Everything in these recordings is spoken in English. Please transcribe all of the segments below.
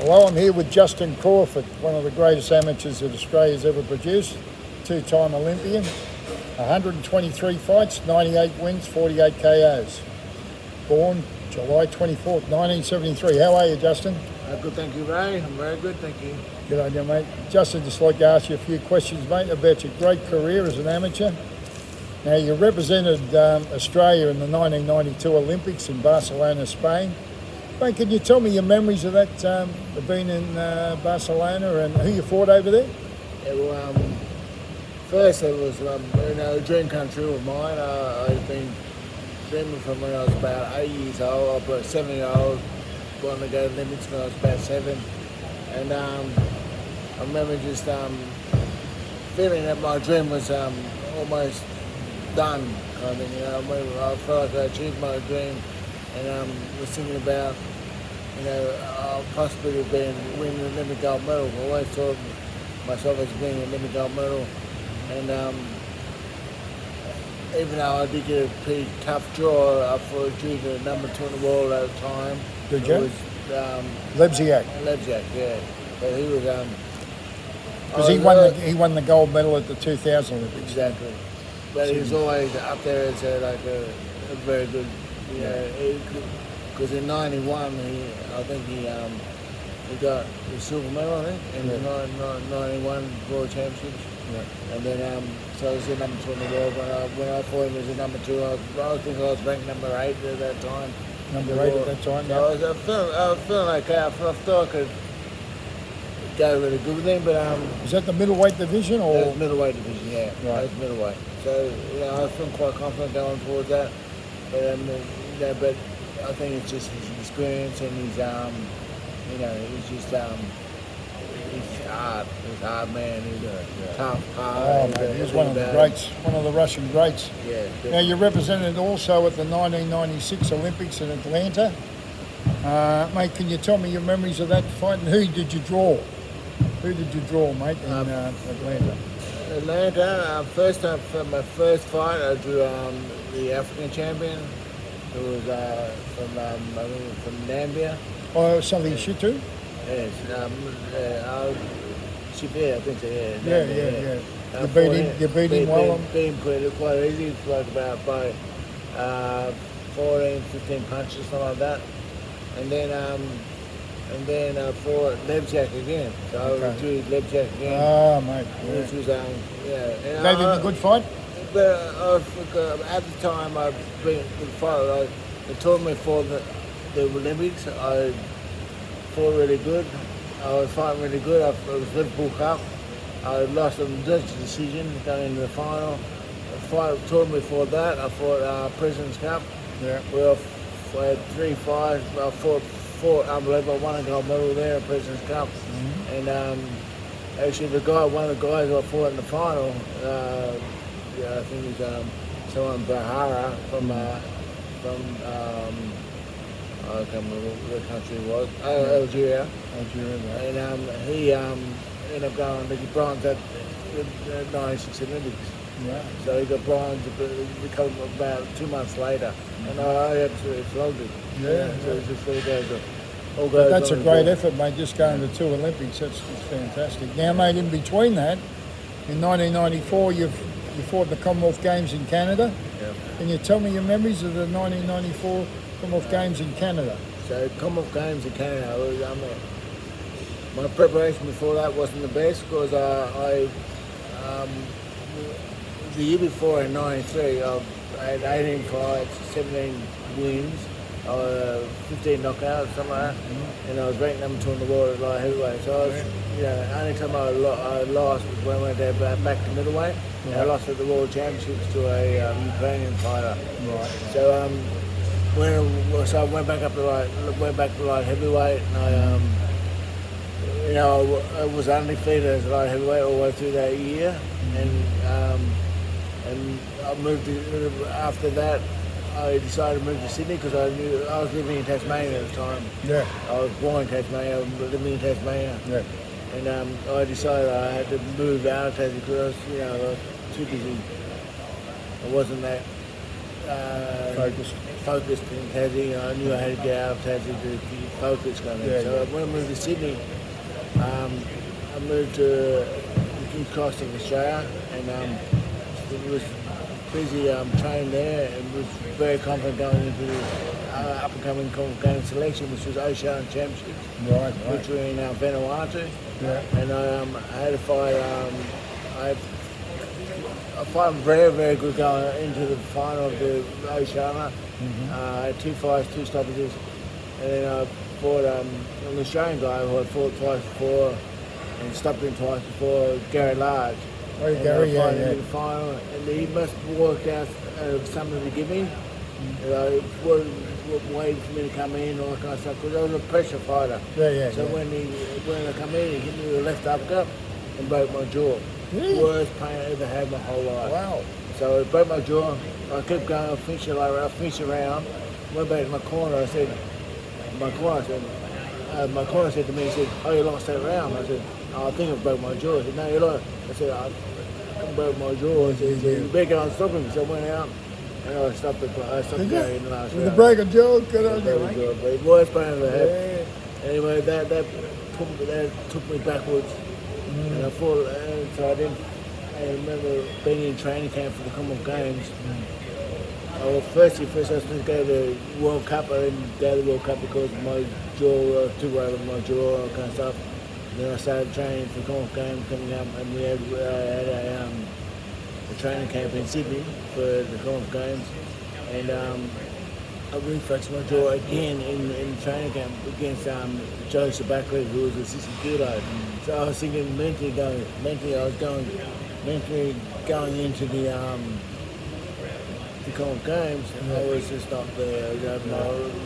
Well, I'm here with Justann Crawford, one of the greatest amateurs that Australia's ever produced, two-time Olympian, 123 fights, 98 wins, 48 KOs. Born July 24th, 1973. How are you, Justann? Good, thank you, Ray. I'm very good, thank you. Good on you, mate. Justann, just like to ask you a few questions, mate, about your great career as an amateur. Now, you represented Australia in the 1992 Olympics in Barcelona, Spain. Mate, can you tell me your memories of that, being in Barcelona and who you fought over there? Yeah, well, first it was a dream come true of mine. I've been dreaming from when I was about 8 years old. I was 7-year-old, wanted to go to the Olympics when I was about 7. And I remember just feeling that my dream was almost done, kind of thing. You know, I felt like I achieved my dream, and was thinking about, possibly winning an Olympic gold medal. I always thought myself as being an Olympic gold medal, and even though I did get a pretty tough draw, I thought due to number 2 in the world at the time. Did you? It was Lebziak. Lebziak, yeah. But he was because he won the gold medal at the 2000 Olympics. Exactly. But he was always up there as a very good, because in '91 I think he got the silver medal, I think, in the 91 World Championships. Yeah. And then so he was the number 2 in the world. When I fought him as a number 2, I think I was ranked number 8 at that time. Number 8 at that time. So I was feeling okay. I thought I could go really good with him, but is that the middleweight division or? That was middleweight division, yeah. Right. That was middleweight. So I feel quite confident going towards that. But but I think it's just his experience and his he's just he's hard. He's a hard man. He's a tough, hard. Oh, mate, he's one of the greats, one of the Russian greats. Yeah. Definitely. Now, you represented also at the 1996 Olympics in Atlanta. Mate, can you tell me your memories of that fight and who did you draw? Who did you draw, mate, in Atlanta? Atlanta, first time for my first fight, I drew the African champion, who was from Nambia. Oh, something Shitu? Yes, Shibir, I think so, yeah. Yeah. You beat him well? Beat him quite easy, like about by 14, 15 punches, something like that. And then I fought Lebziak again. So I drew Lebziak again. Oh, mate. Yeah. Which was, Gave him a good fight? But at the time, I been good fight. They told me for the Olympics, I fought really good. I was fighting really good. It was Liverpool Cup. I lost a decision going into the final. The fight told me for that. I fought President's Cup. Yeah. I had 3 fights. I fought unbelievable. I won a gold medal there at President's Cup. Mm-hmm. And actually, one of the guys I fought in the final, I think it was someone Bahara from I can't remember what country it was. Algeria. Right. And he ended up going to get bronze at the 96 Olympics. Yeah. So he got bronze about 2 months later, and I absolutely flogged it. Yeah. So it's just all goes that's a on great effort, mate, just going to 2 Olympics. That's fantastic. Now, mate, in between that, in 1994, you fought the Commonwealth Games in Canada. Yeah. Can you tell me your memories of the 1994 Commonwealth Games in Canada? So Commonwealth Games in Canada, my preparation before that wasn't the best because the year before in '93, I had 18 fights, 17 wins, 15 knockouts, something like that, and I was ranked number 2 in the world at light heavyweight. So I was, only time I lost was when I went there back to middleweight. Right. I lost at the World Championships to a Ukrainian fighter. Right. So I went back to light heavyweight, and I was undefeated as a light heavyweight all the way through that year, and I moved after that. I decided to move to Sydney because I knew I was living in Tasmania at the time. Yeah. I was born in Tasmania. I was living in Tasmania. Yeah. And I decided I had to move out of Tasmania because I was too busy. I wasn't that focused in Tassie. I knew I had to get out of Tassie to focus kind of thing. So when I moved to Sydney, I moved to the King's Cross in Australia, and it was busy training there, and was very confident going into the up-and-coming game selection, which was Oceania Championships, which were in Vanuatu. And I had to fight. I fought very, very good going into the final of the Oceania. I had 2 fights, 2 stoppages, and then I fought an Australian guy who I fought twice before and stopped him twice before, Gary Large. Oh, Gary, yeah. In the final, and he must have worked out something to give me. Waiting for me to come in, all that kind of stuff, because I was a pressure fighter. So when I come in, he hit me with a left uppercut and broke my jaw. Worst pain I ever had my whole life. Wow. So it broke my jaw. I kept going, I finished the round, went back to my corner, my corner said to me, he said, "Oh, you lost that round." I said, "Oh, I think I broke my jaw." He said, "No, you lost." I said, "I broke my jaw." He said, "You better go and stop him." So I went out and I stopped Gary in the last round. With the broken jaw, good on you, mate. But it was pain I ever had. Anyway, that took me backwards. And I fought, so I remember being in training camp for the Commonwealth Games. First I was supposed to go to the World Cup. I didn't go to the World Cup because my jaw, too worried about my jaw, all that kind of stuff. Then I started training for the Commonwealth Games coming up, and we had a training camp in Sydney for the Commonwealth Games. And I reflexed my jaw again in the training camp against Joe Sabackley, who was a 60 kilo. So I was thinking mentally I was going into the Commonwealth Games, and I was just not there.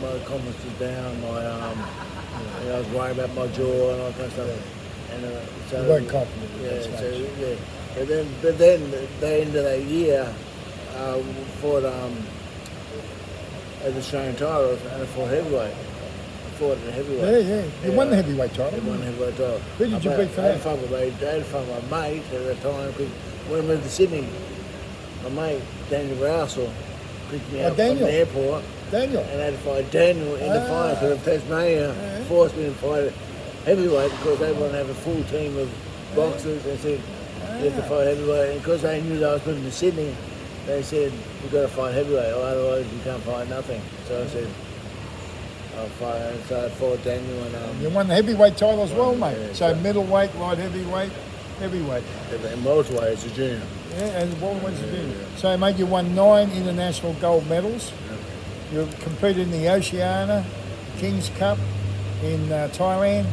My confidence was down. I was worried about my jaw and all that kind of stuff. And so you weren't confident. But then the end of that year, I fought as Australian titles, and I fought heavyweight. I fought at heavyweight. You won the heavyweight title. I won the heavyweight title. Who did you beat for that? I had fun with my mate at the time, because when I moved to Sydney, my mate, Daniel Rousel, picked me up from the airport. Daniel? And I had to fight Daniel in the final, because Tasmania forced me to fight heavyweight, because they wanted to have a full team of boxers. They said, you have to fight heavyweight. And because they knew that I was moving to Sydney, they said, you've got to fight heavyweight, or otherwise you can't fight nothing. So I said, I'll fight. So I fought Daniel. And you won the heavyweight title as well, mate. Yeah, so middleweight, light heavyweight, heavyweight. And welterweight as a junior. Yeah, and what was the junior? So, mate, you won 9 international gold medals. You competed in the Oceania, King's Cup in Thailand,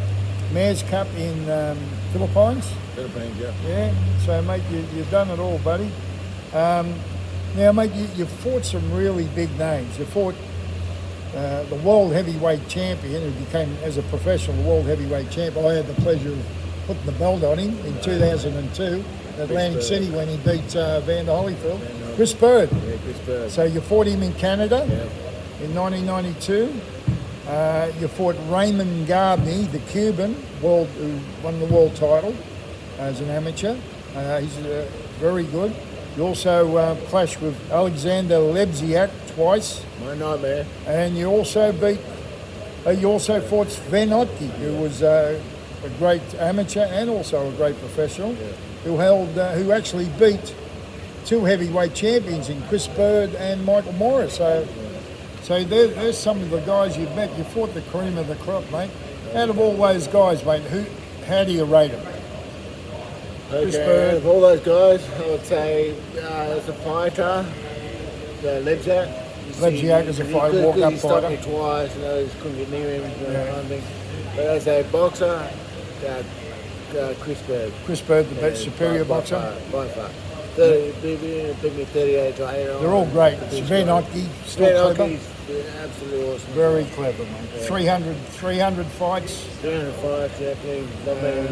Mayor's Cup in Philippines. Yeah. So, mate, you've done it all, buddy. Now, mate, you fought some really big names. You fought the world heavyweight champion, who became, as a professional, the world heavyweight champion. I had the pleasure of putting the belt on him in 2002 at Atlantic City when he beat Vander Holyfield. Chris Bird. Yeah, Chris Bird. So you fought him in Canada in 1992. You fought Raymond Garbney, the Cuban, who won the world title as an amateur. He's very good. You also clashed with Alexander Lebziak twice. My nightmare. And you also fought Sven Otke, who was a great amateur and also a great professional, who actually beat 2 heavyweight champions in Chris Bird and Michael Morris. So there's some of the guys you've met. You fought the cream of the crop, mate. Out of all those guys, mate, how do you rate them? Okay, out of all those guys, I would say as a fighter, Lebziak. Lebziak is a fighter, walk-up He fighter. stopped me twice, and I just couldn't get near him. Kind of thing. But as a boxer, Chris Bird. Chris Bird, the best superior boxer? By far. 30, beat me 38 to 8. They're all great. Sven Otke, still clever. Absolutely awesome. Very clever, mate. 300 fights. 300 fights, yeah.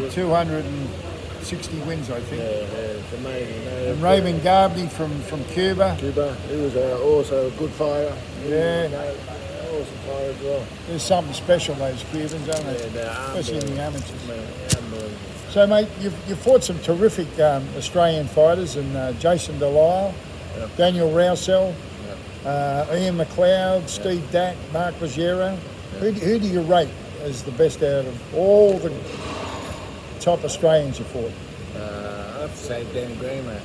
260 wins, I think. Yeah, it's amazing. And Raymond Garbney from Cuba. He was also a good fighter. Yeah. Awesome fighter as well. There's something special, those Cubans, aren't they? Yeah, especially in the amateurs. Unbelievable. So, mate, you fought some terrific Australian fighters, and Jason Delisle, Daniel Rousel, Ian McLeod, Steve Dack, Mark Ruggiero. Who do you rate as the best out of all the top Australians you fought? I have to say Danny Green, mate.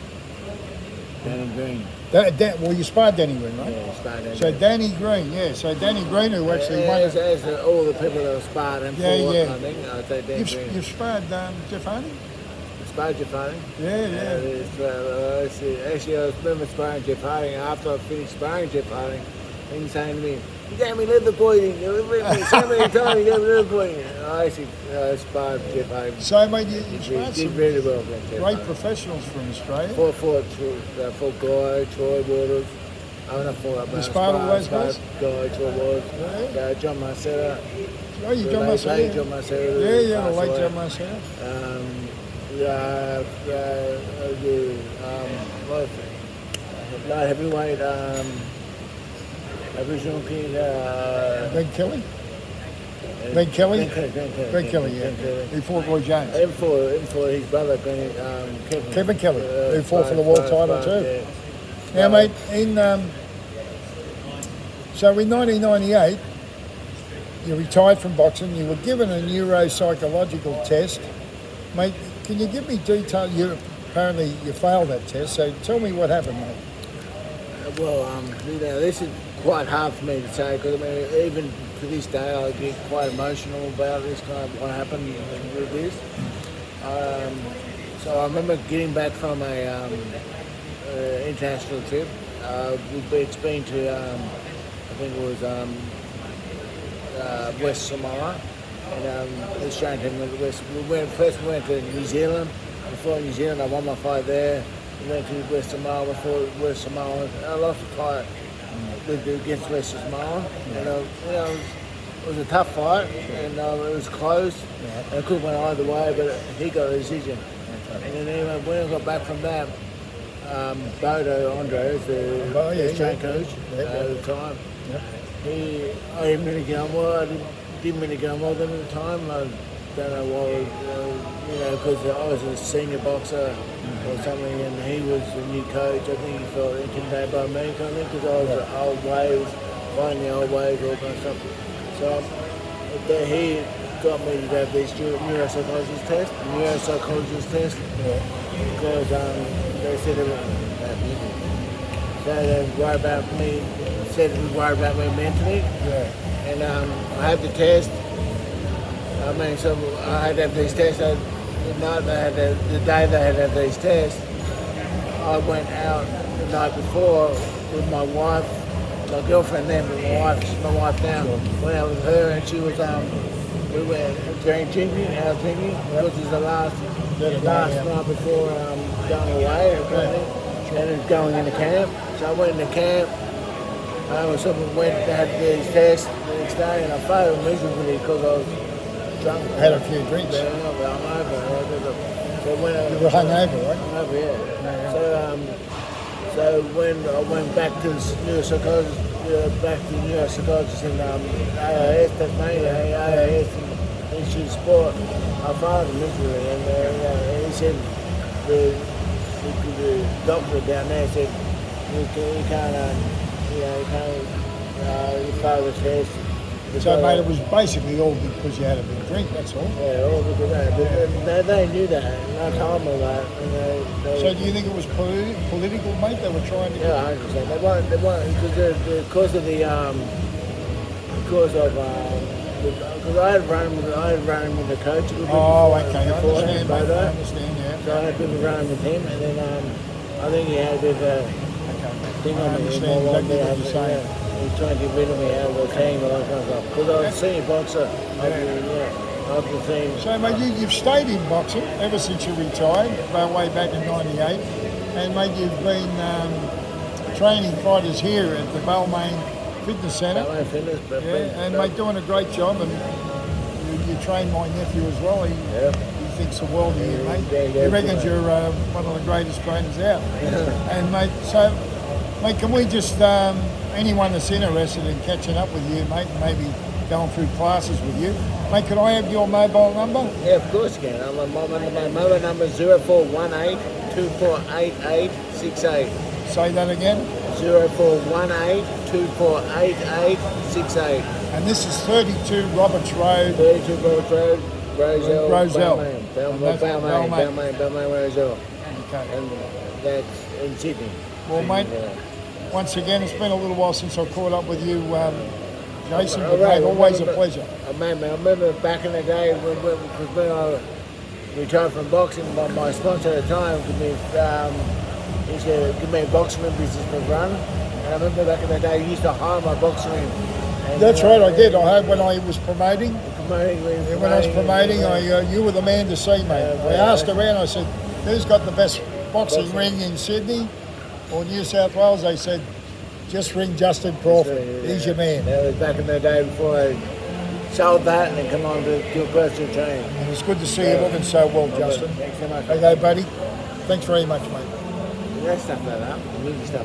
Danny Green. Well, you sparred Danny Green, right? Yeah, sparred Danny So Green. Danny Green, yeah. So Danny Green, who actually won. As all the people that have sparred and fought, yeah. I think, I'd say Danny Green. You've sparred Jeff Hardy? Sparred Jeff Hardy? Yeah. Actually, I remember sparring Jeff Hardy. After I finished sparring Jeff Hardy, he was saying to me, "You gave me leather poisoning. You gave me so many times. You gave me leather poisoning." I actually sparred Jeff Hardy. So, mate, you He sparred did some really well against Jeff great Hardy. professionals from Australia. Fought Guy, Troy Waters. I fought up You sparred all those guys? Guy, Troy Waters, John Marcella. Oh, you John Late Marcell? John Marcell. Yeah, the late John Marcell. Light heavyweight, Aboriginal kid. Ben Kelly? Ben Kelly? Ben Kelly, yeah. Kelly. He fought Roy Jones. Him for his brother, Kevin Kelly, who fought for the world title too. Now, mate, so in 1998, you retired from boxing. You were given a neuropsychological test. Mate, can you give me detail? Apparently you failed that test, so tell me what happened, mate. Well, this is quite hard for me to say because even to this day I get quite emotional about this kind of what happened with this. So I remember getting back from a international trip. It's been to I think it was West Samoa, and the Australian team went to West. We went to New Zealand. Before New Zealand, I won my fight there. We went to West Samoa. Before West Samoa, I lost the fight against West Samoa. And, it was a tough fight, and it was close. And it could have went either way, but he got a decision. And then anyway, when I got back from that, Bodo Andres, the Australian coach at the time, I didn't really get on well. I didn't really get on well with him at the time. I don't know why, because I was a senior boxer or something, and he was a new coach. I think he felt intimidated by me, kind of thing, because I was the old ways, finding the old ways, all kind of stuff. So he got me to have this neuropsychologist test, because they said it was worried about me. Said it was worried about me mentally. Yeah. And I had the test. So I had to have these tests. The day they had to have these tests, I went out the night before with my wife, my girlfriend then, but my wife now. Went out with her, and she was we went drinking, which was the last night before going away, and it was going into camp. So I went into camp. Had these tests the next day, and I failed miserably because I was drunk. Had a few drinks. Yeah, I'm over. So when You were hungover, right? Hungover, yeah. So when I went back to the neuropsychologist, in AIS, AIS in Institute of Sport, I failed miserably, and he said the doctor down there said you can't. You failed the test. So, mate, it was basically all because you had a big drink, that's all. Yeah, all because of that. They knew that, and I told them that. So do you think it was political, mate? They were trying to... Yeah, 100%. They weren't, because I had run with the coach. Oh, okay, I understand, mate. I understand, yeah. So I had been running with him, and then I think he had a bit of a thing on me. I understand exactly what you're saying. He was trying to get rid of me out of the team and all that kind of stuff. Because I was a senior boxer of the team. So, mate, you've stayed in boxing ever since you retired, way back in '98, and mate, you've been training fighters here at the Balmain Fitness Centre. Balmain Fitness, and mate, doing a great job. And you train my nephew as well. He thinks the world of you, mate. He reckons you're one of the greatest trainers out. And mate, mate, can we just anyone that's interested in catching up with you, mate, and maybe going through classes with you, mate, could I have your mobile number? Yeah, of course you can. My mobile number is 0418 248868. Say that again. 0418 2488 68. And this is 32 Roberts Road. 32 Roberts Road, Roselle, Roselle. Balmain, Roselle. Okay. And that's in Sydney. Well, mate, once again, it's been a little while since I caught up with you, Jason, but mate, always a pleasure. Mate, I remember back in the day when I retired from boxing, my sponsor at the time he said, give me a boxing business to run. And I remember back in the day, he used to hire my boxing ring. That's right, I did. I had when I was promoting. When I was promoting, you were the man to see, mate. I asked around, I said, who's got the best boxing ring in Sydney or New South Wales? They said, just ring Justann Crawford. He's your man. That was back in the day before I sold that and then come on to do personal training. And it's good to see you looking so well, Justann. Thanks so much. Okay, buddy. Thanks very much, mate. That stuff like that. Stuff.